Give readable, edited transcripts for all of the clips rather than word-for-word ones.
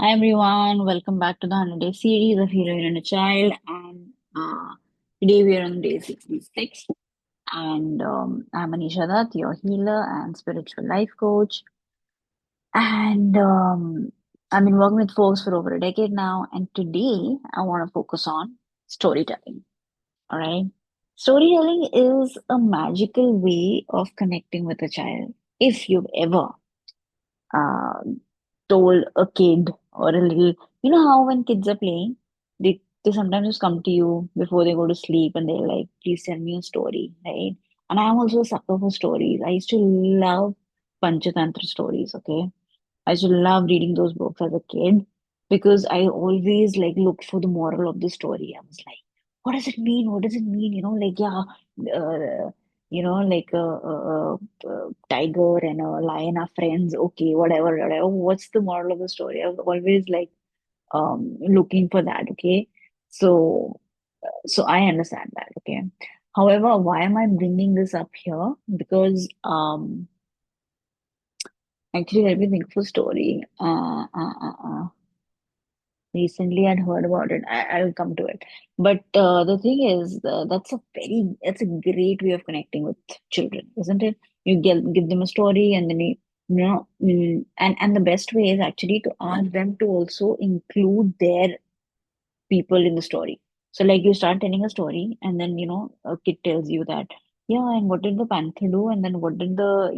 Hi everyone, welcome back to the 100 Day series of Heroine and a Child. And today we are on day 66. And I'm Anisha Dutt, your healer and spiritual life coach. And I've been working with folks for over a decade now. And today I want to focus on storytelling. All right. Storytelling is a magical way of connecting with a child. If you've ever uh, told a kid or a little, you know how when kids are playing, they sometimes just come to you before they go to sleep and they're like, please tell me a story, right? And I'm also a sucker for stories. I used to love Panchatantra stories, okay? I used to love reading those books as a kid because I always like looked for the moral of the story. I was like, what does it mean? What does it mean? Like a tiger and a lion are friends. Okay, whatever, whatever. What's the moral of the story? I was always like looking for that. Okay, so so I understand that. Okay. However, why am I bringing this up here? Because actually, let me think of a story. Recently, I'd heard about it. I'll come to it. But the thing is, that's a great way of connecting with children, isn't it? Give them a story, and then and the best way is actually to ask them to also include their people in the story. So like you start telling a story and then a kid tells you that, yeah, and what did the panther do? And then what did the,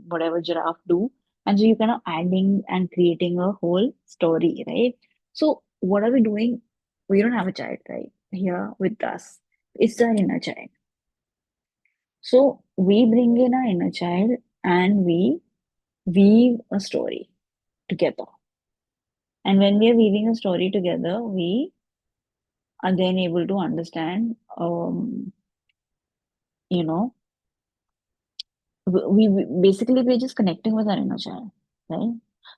whatever giraffe do? And so you kind of adding and creating a whole story, right? So what are we doing? We don't have a child, right? Here with us. It's our inner child. So we bring in our inner child and we weave a story together. And when we are weaving a story together, we are then able to understand you know basically we're just connecting with our inner child, right?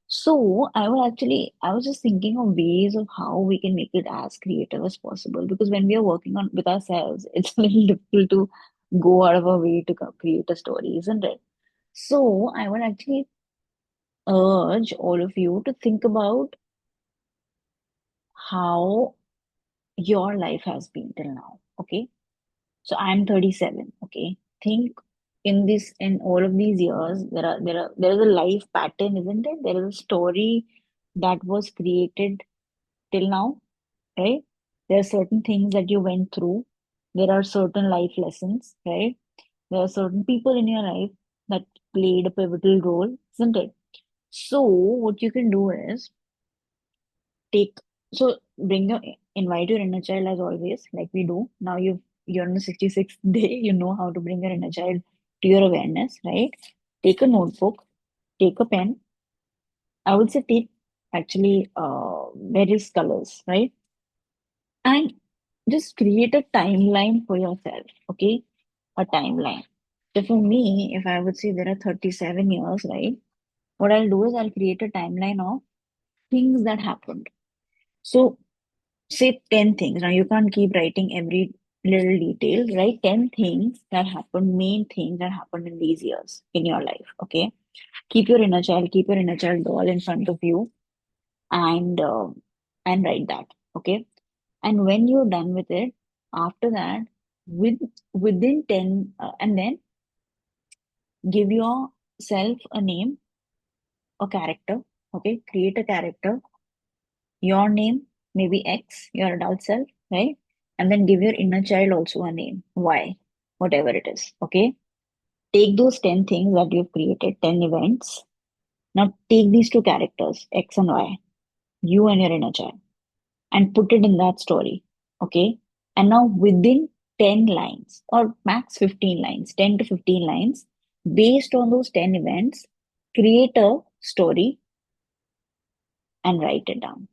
So I was just thinking of ways of how we can make it as creative as possible, because when we are working on with ourselves it's a little difficult to go out of our way to create a story, isn't it? So I would actually urge all of you to think about how your life has been till now, okay? So I'm 37. Okay. Think in all of these years, there is a life pattern, isn't it? There is a story that was created till now, right? There are certain things that you went through. There are certain life lessons, right? There are certain people in your life that played a pivotal role, isn't it? So what you can do is take so bring your invite your inner child as always, like we do now. You're on the 66th day. You know how to bring your inner child to your awareness, right? Take a notebook, take a pen. I would say take actually various colors, right? And just create a timeline for yourself, okay? A timeline. So for me, if I would say there are 37 years, right? What I'll do is I'll create a timeline of things that happened. So say 10 things. Now you can't keep writing every little detail. Write 10 things that happened, main things that happened in these years in your life. Okay. Keep your inner child doll in front of you and write that. Okay. And when you're done with it, after that, with within 10 and then give yourself a name, a character. Okay. Create a character, your name, maybe X, your adult self, right? And then give your inner child also a name, Y, whatever it is. Okay. Take those 10 things that you've created, 10 events. Now take these two characters, X and Y, you and your inner child, and put it in that story. Okay. And now within 10 lines or max 15 lines, 10 to 15 lines, based on those 10 events, create a story and write it down.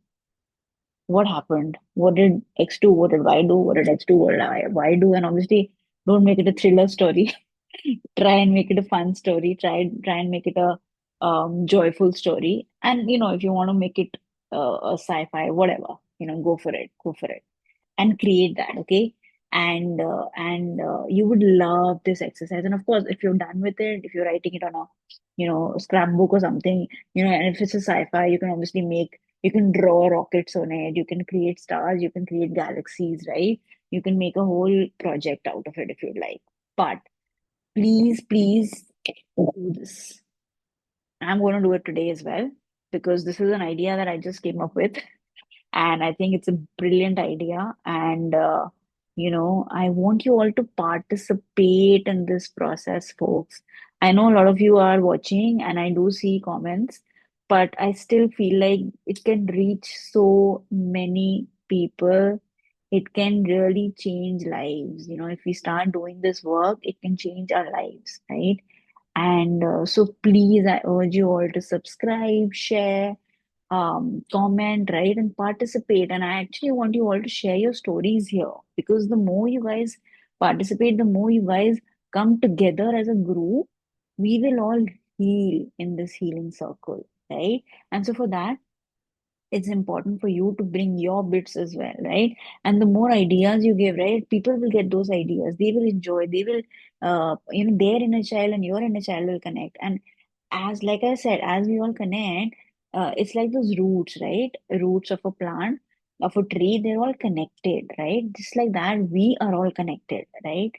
What happened? What did X do? What did Y do? What did X do? What did Y do? And obviously, don't make it a thriller story. Try and make it a fun story. Try and make it a joyful story. And if you want to make it a sci-fi, whatever, go for it. Go for it and create that. Okay. And you would love this exercise. And of course, if you're done with it, if you're writing it on a scrapbook or something, and if it's a sci-fi, you can obviously make You can draw rockets on it, you can create stars, you can create galaxies, right? You can make a whole project out of it if you'd like. But please, please do this. I'm going to do it today as well because this is an idea that I just came up with. And I think it's a brilliant idea. And, I want you all to participate in this process, folks. I know a lot of you are watching and I do see comments, but I still feel like it can reach so many people. It can really change lives. If we start doing this work, it can change our lives, right? And so please, I urge you all to subscribe, share, comment, right, and participate. And I actually want you all to share your stories here because the more you guys participate, the more you guys come together as a group, we will all heal in this healing circle, right? And so for that, it's important for you to bring your bits as well, right? And the more ideas you give, right, people will get those ideas. They will enjoy. They will, their inner child and your inner child will connect. And as, like I said, as we all connect, it's like those roots, right? Roots of a plant, of a tree, they're all connected, right? Just like that, we are all connected, right?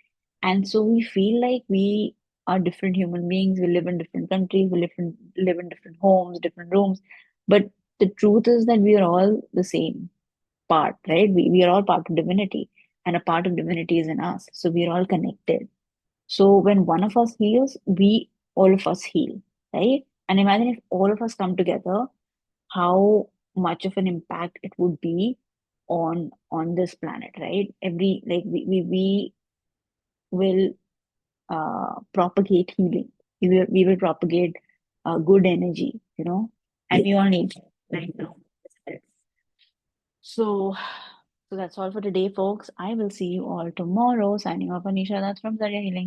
And so we feel like we are different human beings. We live in different countries. We live in different homes, different rooms. But the truth is that we are all the same part, right? We are all part of divinity, and a part of divinity is in us. So we are all connected. So when one of us heals, all of us heal, right? And imagine if all of us come together, how much of an impact it would be on this planet, right? We will propagate healing. We will propagate good energy, and we all need it right now. So, so that's all for today, folks. I will see you all tomorrow. Signing off, Anisha. That's from Zarya Healing.